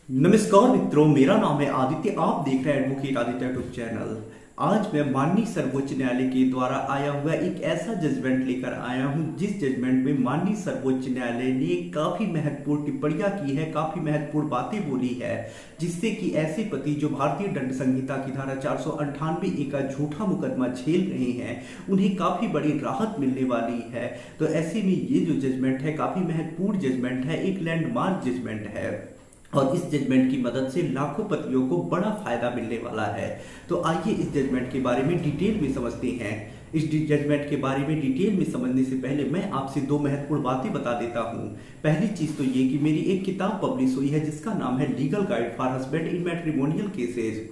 नमस्कार मित्रों, मेरा नाम है आदित्य। आप देख रहे हैं एडवोकेट आदित्य यूट्यूब चैनल। आज मैं माननीय सर्वोच्च न्यायालय के द्वारा आया हुआ एक ऐसा जजमेंट लेकर आया हूं, जिस जजमेंट में माननीय सर्वोच्च न्यायालय ने काफी महत्वपूर्ण टिप्पणियां की है, काफी महत्वपूर्ण बातें बोली है, जिससे कि ऐसे पति जो भारतीय दंड संहिता की धारा 498 का झूठा मुकदमा झेल रहे हैं, उन्हें काफी बड़ी राहत मिलने वाली है। तो ऐसे में ये जो जजमेंट है काफी महत्वपूर्ण जजमेंट है, एक लैंडमार्क जजमेंट है और इस जजमेंट की मदद से लाखों पतियों को बड़ा फायदा मिलने वाला है। तो आइए इस जजमेंट के बारे में डिटेल में समझते हैं। इस जजमेंट के बारे में डिटेल में समझने से पहले मैं आपसे दो महत्वपूर्ण बातें बता देता हूं। पहली चीज तो ये कि मेरी एक किताब पब्लिश हुई है जिसका नाम है legal guide for husband in matrimonial cases.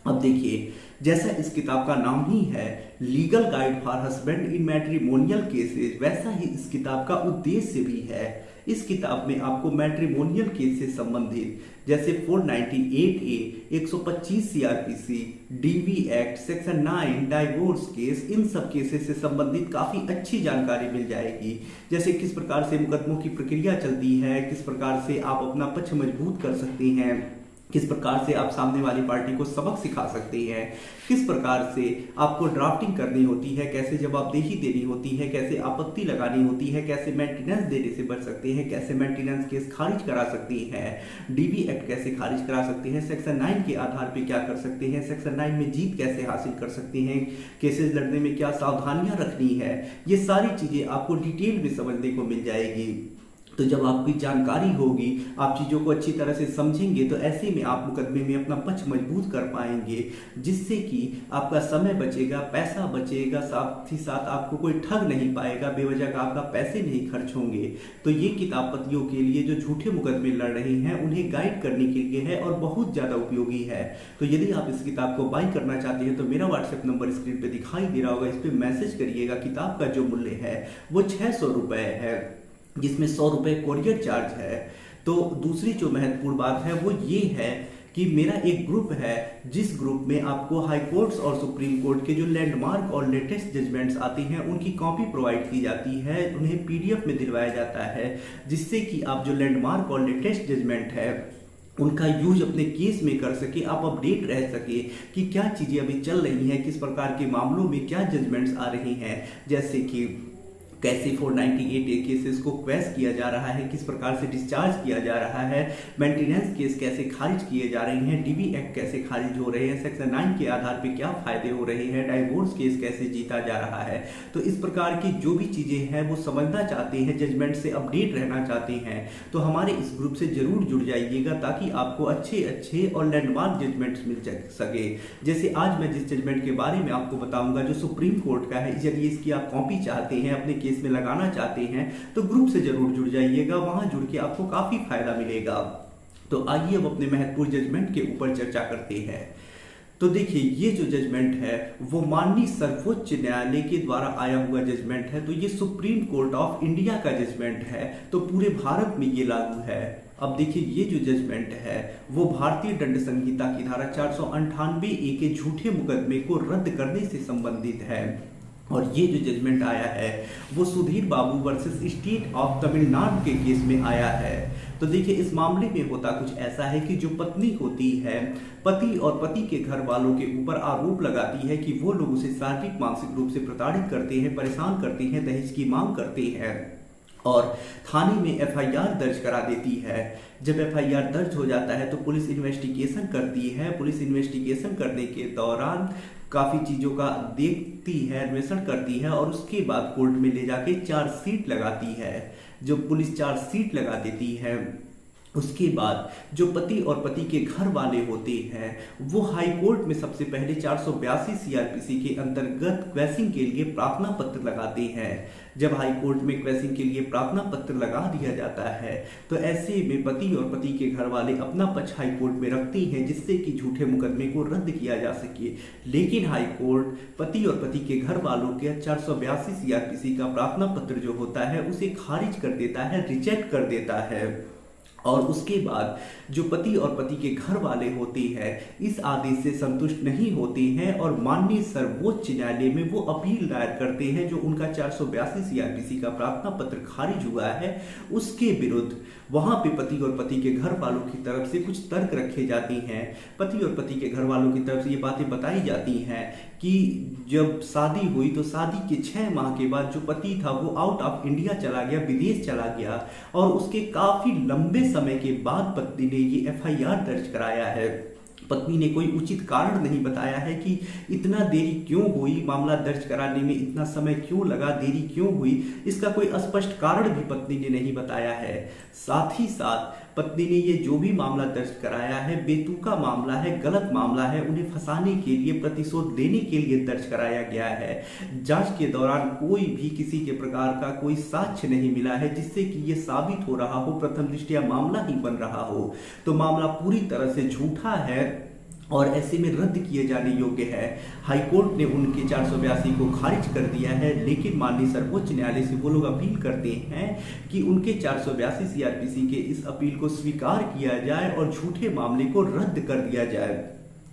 अब देखिए, जैसा इस किताब का नाम ही है legal guide for husband in matrimonial cases, वैसा ही इस किताब का उद्देश्य भी है। इस किताब में आपको मैट्रिमोनियल केस से संबंधित जैसे 498A, 125 CRPC, DV act, section 9 divorce case, इन सब केसेस से संबंधित काफी अच्छी जानकारी मिल जाएगी। जैसे किस प्रकार से मुकदमों की प्रक्रिया चलती है, किस प्रकार से आप अपना पक्ष मजबूत कर सकते हैं, किस प्रकार से आप सामने वाली पार्टी को सबक सिखा सकते हैं, किस प्रकार से आपको ड्राफ्टिंग करनी होती है, कैसे जवाबदेही देनी होती है, कैसे आपत्ति लगानी होती है, कैसे मेंटेनेंस देने से बच सकते हैं, कैसे मेंटेनेंस केस खारिज करा सकती हैं, डीवी एक्ट कैसे खारिज करा सकते हैं, सेक्शन 9 के आधार पे क्या कर सकते हैं, सेक्शन 9 में जीत कैसे हासिल कर सकते हैं, केसेस लड़ने में क्या सावधानियां रखनी है, ये सारी चीजें आपको डिटेल में समझने को मिल जाएगी। तो जब आपकी जानकारी होगी, आप चीज़ों को अच्छी तरह से समझेंगे, तो ऐसे में आप मुकदमे में अपना पक्ष मजबूत कर पाएंगे, जिससे कि आपका समय बचेगा, पैसा बचेगा, साथ ही साथ आपको कोई ठग नहीं पाएगा, बेवजह का आपका पैसे नहीं खर्च होंगे। तो ये किताब पतियों के लिए जो झूठे मुकदमे लड़ रहे हैं उन्हें गाइड करने के लिए है और बहुत ज़्यादा उपयोगी है। तो यदि आप इस किताब को बाई करना चाहते हैं तो मेरा व्हाट्सएप नंबर स्क्रीन पर दिखाई दे रहा होगा, इस पर मैसेज करिएगा। किताब का जो मूल्य है वो 600 रुपये है, जिसमें 100 रुपये कोरियर चार्ज है। तो दूसरी जो महत्वपूर्ण बात है वो ये है कि मेरा एक ग्रुप है, जिस ग्रुप में आपको हाई कोर्ट्स और सुप्रीम कोर्ट के जो लैंडमार्क और लेटेस्ट जजमेंट्स आती हैं उनकी कॉपी प्रोवाइड की जाती है, उन्हें पीडीएफ में दिलवाया जाता है, जिससे कि आप जो लैंडमार्क और लेटेस्ट जजमेंट है उनका यूज अपने केस में कर सके, आप अपडेट रह सके कि क्या चीज़ें अभी चल रही हैं, किस प्रकार के मामलों में क्या जजमेंट्स आ रहे हैं, जैसे कि कैसे 498A केसेस को क्वेश किया जा रहा है, किस प्रकार से डिस्चार्ज किया जा रहा है, मेंटेनेंस केस कैसे खारिज किए जा रहे हैं, डीवी एक्ट कैसे खारिज हो रहे हैं, सेक्शन 9 के आधार पे क्या फायदे हो रहे हैं, डाइवोर्स केस कैसे जीता जा रहा है। तो इस प्रकार की जो भी चीज़ें हैं वो समझना चाहते हैं, जजमेंट से अपडेट रहना चाहते हैं, तो हमारे इस ग्रुप से जरूर जुड़ जाइएगा, ताकि आपको अच्छे अच्छे और लैंडमार्क जजमेंट्स मिल सके। जैसे आज मैं जिस जजमेंट के बारे में आपको बताऊंगा जो सुप्रीम कोर्ट का है, यदि इसकी आप कॉपी चाहते हैं, अपने केस में लगाना चाहते हैं, तो ग्रुप से जरूर जुड़ जाइएगा, वहां जुड़ के आपको काफी फायदा मिलेगा। तो आइए अब अपने महत्वपूर्ण जजमेंट के ऊपर चर्चा करते हैं। तो देखिए, ये जो जजमेंट है वो माननीय सर्वोच्च न्यायालय के द्वारा आया हुआ जजमेंट है। तो ये सुप्रीम कोर्ट ऑफ इंडिया का जजमेंट है, तो पूरे भारत में ये लागू है। अब देखिए, ये जो जजमेंट है वो भारतीय दंड संहिता की धारा 498A के झूठे मुकदमे को रद्द करने से संबंधित है। और ये जो जजमेंट आया है वो सुधीर बाबू वर्सेस स्टेट ऑफ तमिलनाडु के केस में आया है। तो देखिए, इस मामले में होता कुछ ऐसा है कि जो पत्नी होती है, पति और पति के घर वालों के ऊपर आरोप लगाती है कि वो लोग उसे शारीरिक मानसिक रूप से प्रताड़ित करते हैं, परेशान करते हैं, दहेज की मांग करते हैं और थाने में एफआईआर दर्ज करा देती है। जब एफआईआर दर्ज हो जाता है तो पुलिस इन्वेस्टिगेशन करती है। पुलिस इन्वेस्टिगेशन करने के दौरान काफ़ी चीज़ों का देखती है, अन्वेषण करती है और उसके बाद कोर्ट में ले जाके चार्जशीट लगाती है। जो पुलिस चार्जशीट लगा देती है उसके बाद जो पति और पति के घर वाले होते हैं वो हाई कोर्ट में सबसे पहले 482 CRPC के अंतर्गत क्वेशिंग के लिए प्रार्थना पत्र लगाते हैं। जब हाई कोर्ट में क्वेशिंग के लिए प्रार्थना पत्र लगा दिया जाता है तो ऐसे में पति और पति के घर वाले अपना पक्ष हाई कोर्ट में रखते हैं, जिससे कि झूठे मुकदमे को रद्द किया जा सके। लेकिन हाई कोर्ट पति और पति के घर वालों के 482 CRPC का प्रार्थना पत्र जो होता है उसे खारिज कर देता है, रिजेक्ट कर देता है। और उसके बाद जो पति और पति के घर वाले होते हैं इस आदेश से संतुष्ट नहीं होते हैं और माननीय सर्वोच्च न्यायालय में वो अपील दायर करते हैं। जो उनका 482 CRPC का प्रार्थना पत्र खारिज हुआ है उसके विरुद्ध वहां पे पति और पति के घर वालों की तरफ से कुछ तर्क रखे जाती हैं। पति और पति के घर वालों की तरफ से ये बातें बताई जाती हैं कि जब शादी हुई तो शादी के 6 माह के बाद जो पति था वो आउट ऑफ इंडिया चला गया, विदेश चला गया, और उसके काफी लंबे समय के बाद पत्नी ने ये एफआईआर दर्ज कराया है। पत्नी ने कोई उचित कारण नहीं बताया है कि इतना देरी क्यों हुई, मामला दर्ज कराने में इतना समय क्यों लगा, देरी क्यों हुई, इसका कोई स्पष्ट कारण भी पत्नी ने नहीं बताया है। साथ ही साथ पत्नी ने ये जो भी मामला दर्ज कराया है बेतुका मामला है, गलत मामला है, उन्हें फंसाने के लिए, प्रतिशोध लेने के लिए दर्ज कराया गया है। जांच के दौरान कोई भी किसी के प्रकार का कोई साक्ष्य नहीं मिला है जिससे कि ये साबित हो रहा हो, प्रथम दृष्टया मामला ही बन रहा हो। तो मामला पूरी तरह से झूठा है और ऐसे में रद्द किए जाने योग्य है। हाईकोर्ट ने उनके 482 को खारिज कर दिया है, लेकिन माननीय सर्वोच्च न्यायालय से वो लोग अपील करते हैं कि उनके 482 सीआरपीसी के इस अपील को स्वीकार किया जाए और झूठे मामले को रद्द कर दिया जाए।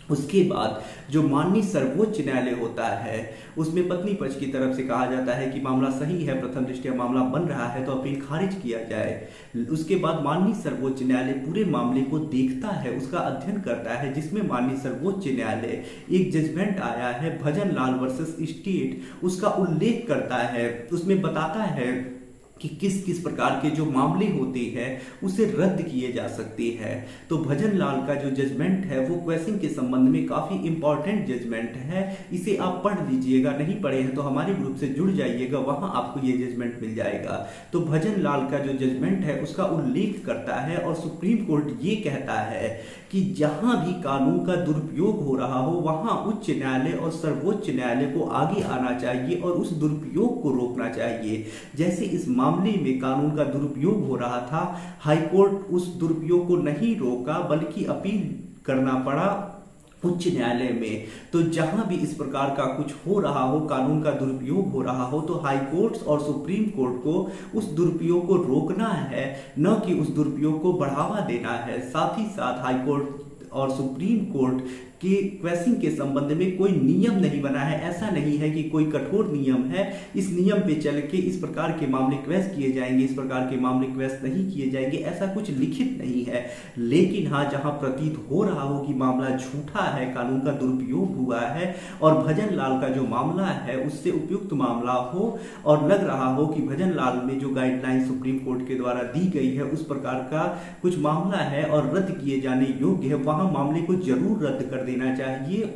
उसके बाद जो माननीय सर्वोच्च न्यायालय होता है उसमें पत्नी पक्ष की तरफ से कहा जाता है कि मामला सही है, प्रथम दृष्टया मामला बन रहा है, तो अपील खारिज किया जाए। उसके बाद माननीय सर्वोच्च न्यायालय पूरे मामले को देखता है, उसका अध्ययन करता है, जिसमें माननीय सर्वोच्च न्यायालय एक जजमेंट आया है भजन लाल वर्सेस स्टेट, उसका उल्लेख करता है, उसमें बताता है कि किस किस प्रकार के जो मामले होते हैं उसे रद्द किए जा सकते हैं। तो भजन लाल का जो जजमेंट है वो क्वेश्चन के संबंध में काफी इंपॉर्टेंट जजमेंट है, इसे आप पढ़ लीजिएगा, नहीं पढ़े हैं तो हमारे ग्रुप से जुड़ जाइएगा, वहां आपको ये जजमेंट मिल जाएगा। तो भजन लाल का जो जजमेंट है उसका उल्लेख करता है और सुप्रीम कोर्ट ये कहता है कि जहां भी कानून का दुरुपयोग हो रहा हो वहां उच्च न्यायालय और सर्वोच्च न्यायालय को आगे आना चाहिए और उस दुरुपयोग को रोकना चाहिए। जैसे इस मामले में कानून का दुरुपयोग हो रहा था, हाईकोर्ट उस दुरुपयोग को नहीं रोका बल्कि अपील करना पड़ा उच्च न्यायालय में। तो जहां भी इस प्रकार का कुछ हो रहा हो, कानून का दुरुपयोग हो रहा हो, तो हाई कोर्ट और सुप्रीम कोर्ट को उस दुरुपयोग को रोकना है, न कि उस दुरुपयोग को बढ़ावा देना है। साथ ही साथ हाई कोर्ट और सुप्रीम कोर्ट कि क्वेश्चन के संबंध में कोई नियम नहीं बना है, ऐसा नहीं है कि कोई कठोर नियम है, इस नियम पे चल के इस प्रकार के मामले क्वेश्चन किए जाएंगे, इस प्रकार के मामले क्वेश्चन नहीं किए जाएंगे, ऐसा कुछ लिखित नहीं है। लेकिन हाँ, जहां प्रतीत हो रहा हो कि मामला झूठा है, कानून का दुरुपयोग हुआ है और भजन लाल का जो मामला है उससे उपयुक्त मामला हो और लग रहा हो कि भजन लाल में जो गाइडलाइन सुप्रीम कोर्ट के द्वारा दी गई है उस प्रकार का कुछ मामला है और रद्द किए जाने योग्य है, वहां मामले को जरूर रद्द कर देना चाहिए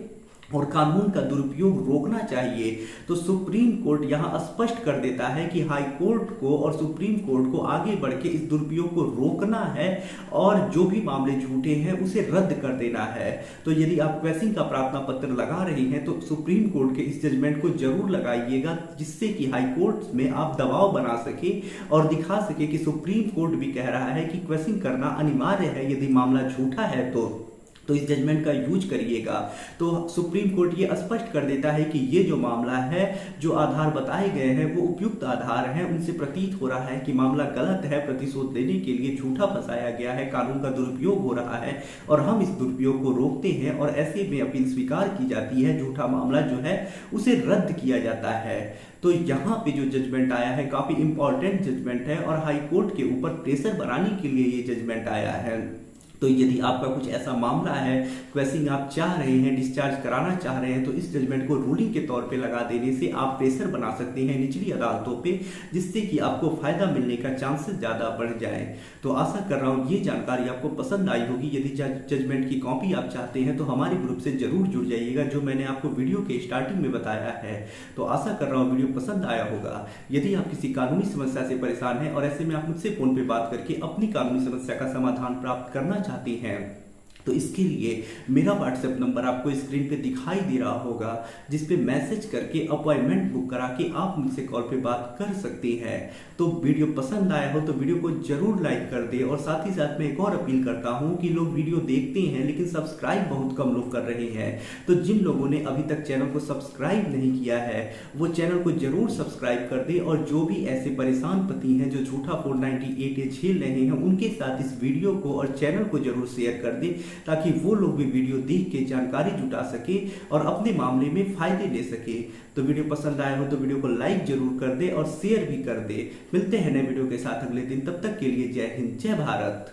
और कानून का दुरुपयोग रोकना चाहिए। तो सुप्रीम कोर्ट यहां स्पष्ट कर देता है कि हाई कोर्ट को और सुप्रीम कोर्ट को आगे बढ़ के इस दुरुपयोग को रोकना है और जो भी मामले झूठे हैं उसे रद्द कर देना है। तो यदि आप क्वेश्चन का प्रार्थना पत्र लगा रहे हैं तो सुप्रीम कोर्ट के इस जजमेंट को जरूर लगाइएगा, जिससे कि हाई कोर्ट में आप दबाव बना सके और दिखा सके कि सुप्रीम कोर्ट भी कह रहा है कि क्वेश्चन करना अनिवार्य है यदि मामला झूठा है तो इस जजमेंट का यूज करिएगा। तो सुप्रीम कोर्ट ये स्पष्ट कर देता है कि ये जो मामला है, जो आधार बताए गए हैं वो उपयुक्त आधार हैं, उनसे प्रतीत हो रहा है कि मामला गलत है, प्रतिशोध लेने के लिए झूठा फंसाया गया है, कानून का दुरुपयोग हो रहा है और हम इस दुरुपयोग को रोकते हैं और ऐसे में अपील स्वीकार की जाती है, झूठा मामला जो है उसे रद्द किया जाता है। तो यहाँ पे जो जजमेंट आया है काफी इंपॉर्टेंट जजमेंट है और हाई कोर्ट के ऊपर प्रेशर बनाने के लिए ये जजमेंट आया है। तो यदि आपका कुछ ऐसा मामला है, क्वेश्चन आप चाह रहे हैं, डिस्चार्ज कराना चाह रहे हैं, तो इस जजमेंट को रूलिंग के तौर पे लगा देने से आप प्रेशर बना सकते हैं निचली अदालतों पे, जिससे कि आपको फायदा मिलने का चांसेस ज्यादा बढ़ जाए। तो आशा कर रहा हूँ ये जानकारी आपको पसंद आई होगी। यदि जजमेंट की कॉपी आप चाहते हैं तो हमारे ग्रुप से जरूर जुड़ जाइएगा, जो मैंने आपको वीडियो के स्टार्टिंग में बताया है। तो आशा कर रहा हूँ वीडियो पसंद आया होगा। यदि आप किसी कानूनी समस्या से परेशान हैं और ऐसे में आप मुझसे फोन पे बात करके अपनी कानूनी समस्या का समाधान प्राप्त करना चाहते हैं तो इसके लिए मेरा व्हाट्सएप नंबर आपको स्क्रीन पे दिखाई दे रहा होगा, जिस पे मैसेज करके अपॉइंटमेंट बुक करा के आप मुझसे कॉल पे बात कर सकते हैं। तो वीडियो पसंद आया हो तो वीडियो को जरूर लाइक कर दे और साथ ही साथ मैं एक और अपील करता हूं कि लोग वीडियो देखते हैं लेकिन सब्सक्राइब बहुत कम लोग कर रहे हैं। तो जिन लोगों ने अभी तक चैनल को सब्सक्राइब नहीं किया है वो चैनल को जरूर सब्सक्राइब कर दे और जो भी ऐसे परेशान पति हैं जो झूठा 498 झेल रहे हैं उनके साथ इस वीडियो को और चैनल को जरूर शेयर कर दे, ताकि वो लोग भी वीडियो देख के जानकारी जुटा सके और अपने मामले में फायदे ले सके। तो वीडियो पसंद आया हो तो वीडियो को लाइक जरूर कर दे और शेयर भी कर दे। मिलते हैं नए वीडियो के साथ अगले दिन, तब तक के लिए जय हिंद जय भारत।